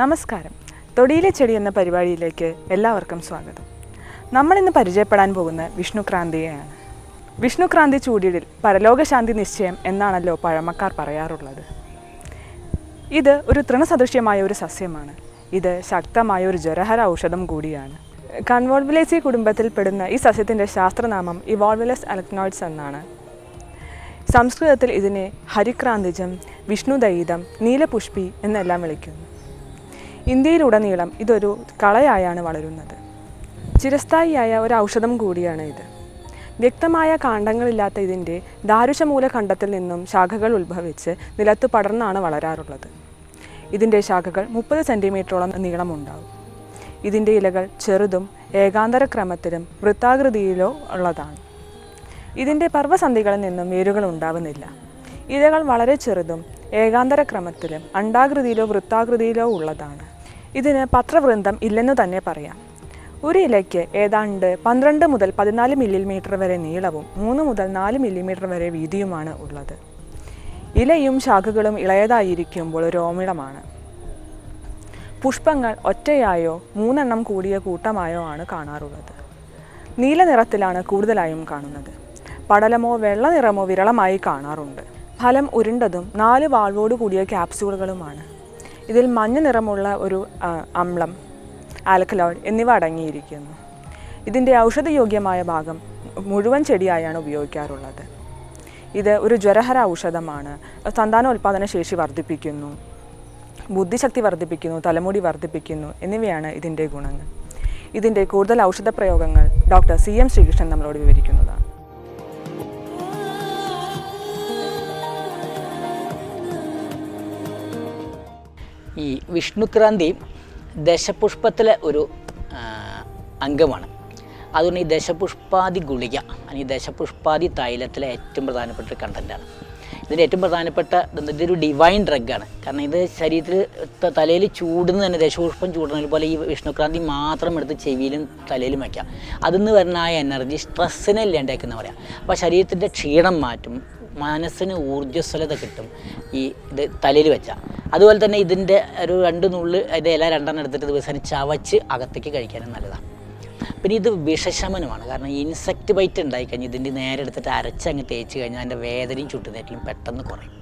നമസ്കാരം. തൊടിയിലെ ചെടി എന്ന പരിപാടിയിലേക്ക് എല്ലാവർക്കും സ്വാഗതം. നമ്മളിന്ന് പരിചയപ്പെടാൻ പോകുന്ന വിഷ്ണുക്രാന്തിയെയാണ്. വിഷ്ണുക്രാന്തി ചൂടിടിൽ പരലോകശാന്തി നിശ്ചയം എന്നാണല്ലോ പഴമക്കാർ പറയാറുള്ളത്. ഇത് ഒരു തൃണസദൃശ്യമായ ഒരു സസ്യമാണ്. ഇത് ശക്തമായ ഒരു ജ്വരഹര ഔഷധം കൂടിയാണ്. കൺവോൾവുലേസി കുടുംബത്തിൽപ്പെടുന്ന ഈ സസ്യത്തിൻ്റെ ശാസ്ത്രനാമം ഇവോൾവുലസ് അലക്നോയിഡ്സ് എന്നാണ്. സംസ്കൃതത്തിൽ ഇതിനെ ഹരിക്രാന്തിജം, വിഷ്ണുദൈതം, നീലപുഷ്പി എന്നെല്ലാം വിളിക്കുന്നു. ഇന്ത്യയിലുടനീളം ഇതൊരു കളയായാണ് വളരുന്നത്. ചിരസ്ഥായിയായ ഒരു ഔഷധം കൂടിയാണ് ഇത്. വ്യക്തമായ കാണ്ഡങ്ങളില്ലാത്ത ഇതിൻ്റെ ദാരുശമൂല ഖണ്ഡത്തിൽ നിന്നും ശാഖകൾ ഉത്ഭവിച്ച് നിലത്ത് പടർന്നാണ് വളരാറുള്ളത്. ഇതിൻ്റെ ശാഖകൾ 30 സെൻറ്റിമീറ്ററോളം നീളമുണ്ടാകും. ഇതിൻ്റെ ഇലകൾ ചെറുതും ഏകാന്തരക്രമത്തിലും വൃത്താകൃതിയിലോ ഉള്ളതാണ്. ഇതിൻ്റെ പർവ്വസന്ധികളിൽ നിന്നും വേരുകൾ ഉണ്ടാവുന്നില്ല. ഇലകൾ വളരെ ചെറുതും ഏകാന്തരക്രമത്തിലും അണ്ഡാകൃതിയിലോ വൃത്താകൃതിയിലോ ഉള്ളതാണ്. ഇതിന് പത്രവൃന്ദം ഇല്ലെന്നു തന്നെ പറയാം. ഒരു ഇലയ്ക്ക് ഏതാണ്ട് 12 മുതൽ 14 മില്ലിമീറ്റർ വരെ നീളവും 3 മുതൽ 4 മില്ലിമീറ്റർ വരെ വീതിയുമാണ് ഉള്ളത്. ഇലയും ശാഖകളും ഇളയതായിരിക്കുമ്പോൾ രോമിളമാണ്. പുഷ്പങ്ങൾ ഒറ്റയായോ 3 എണ്ണം കൂടിയ കൂട്ടമായോ ആണ് കാണാറുള്ളത്. നീല നിറത്തിലാണ് കൂടുതലായും കാണുന്നത്. പടലമോ വെള്ള നിറമോ വിരളമായി കാണാറുണ്ട്. ഫലം ഉരുണ്ടതും 4 വാൾവോട് കൂടിയ ക്യാപ്സ്യൂളുകളുമാണ്. ഇതിൽ മഞ്ഞ നിറമുള്ള ഒരു അമ്ലം, ആൽക്കലോയിഡ് എന്നിവ അടങ്ങിയിരിക്കുന്നു. ഇതിൻ്റെ ഔഷധയോഗ്യമായ ഭാഗം മുഴുവൻ ചെടിയായാണ് ഉപയോഗിക്കാറുള്ളത്. ഇത് ഒരു ജ്വരഹര ഔഷധമാണ്. സന്താനോൽപാദന ശേഷി വർദ്ധിപ്പിക്കുന്നു, ബുദ്ധിശക്തി വർദ്ധിപ്പിക്കുന്നു, തലമുടി വർദ്ധിപ്പിക്കുന്നു എന്നിവയാണ് ഇതിൻ്റെ ഗുണങ്ങൾ. ഇതിൻ്റെ കൂടുതൽ ഔഷധ പ്രയോഗങ്ങൾ ഡോക്ടർ CM ശ്രീകൃഷ്ണൻ നമ്മളോട് വിവരിക്കുന്നതാണ്. ഈ വിഷ്ണുക്രാന്തി ദശപുഷ്പത്തിലെ ഒരു അംഗമാണ്. അതുകൊണ്ട് ഈ ദശപുഷ്പാദി ഗുളിക അല്ലെങ്കിൽ ദശപുഷ്പാദി തൈലത്തിലെ ഏറ്റവും പ്രധാനപ്പെട്ട ഒരു കണ്ടൻറ്റാണ്. ഇതിൻ്റെ ഏറ്റവും പ്രധാനപ്പെട്ട ഇതൊരു ഡിവൈൻ ഡ്രഗാണ്. കാരണം ഇത് ശരീരത്തിൽ തലയിൽ ചൂടുന്ന തന്നെ ദശപുഷ്പം ചൂടുന്നത് പോലെ ഈ വിഷ്ണുക്രാന്തി മാത്രം എടുത്ത് ചെവിയിലും തലയിലും വയ്ക്കാം. അതിൽ വരുന്ന ആ എനർജി സ്ട്രെസ്സിനെ ഇല്ലാണ്ടാക്കുന്ന പറയാം. അപ്പോൾ ശരീരത്തിൻ്റെ ക്ഷീണം മാറ്റും, മനസ്സിന് ഊർജ്ജസ്വലത കിട്ടും ഈ ഇത് തലയിൽ വെച്ചാൽ. അതുപോലെ തന്നെ ഇതിൻ്റെ ഒരു 2 നുള്ള് അതിൻ്റെ ഇല 2 എടുത്തിട്ട് ദിവസം ചവച്ച് അകത്തേക്ക് കഴിക്കാനും നല്ലതാണ്. പിന്നെ ഇത് വിഷശമനമാണ്. കാരണം ഇൻസെക്റ്റ് ബൈറ്റ് ഉണ്ടായിക്കഴിഞ്ഞാൽ ഇതിൻ്റെ നേരെ എടുത്തിട്ട് അരച്ചങ്ങ് തേച്ച് കഴിഞ്ഞാൽ അതിൻ്റെ വേദനയും ചുട്ടുനേറ്റലും പെട്ടെന്ന് കുറയും.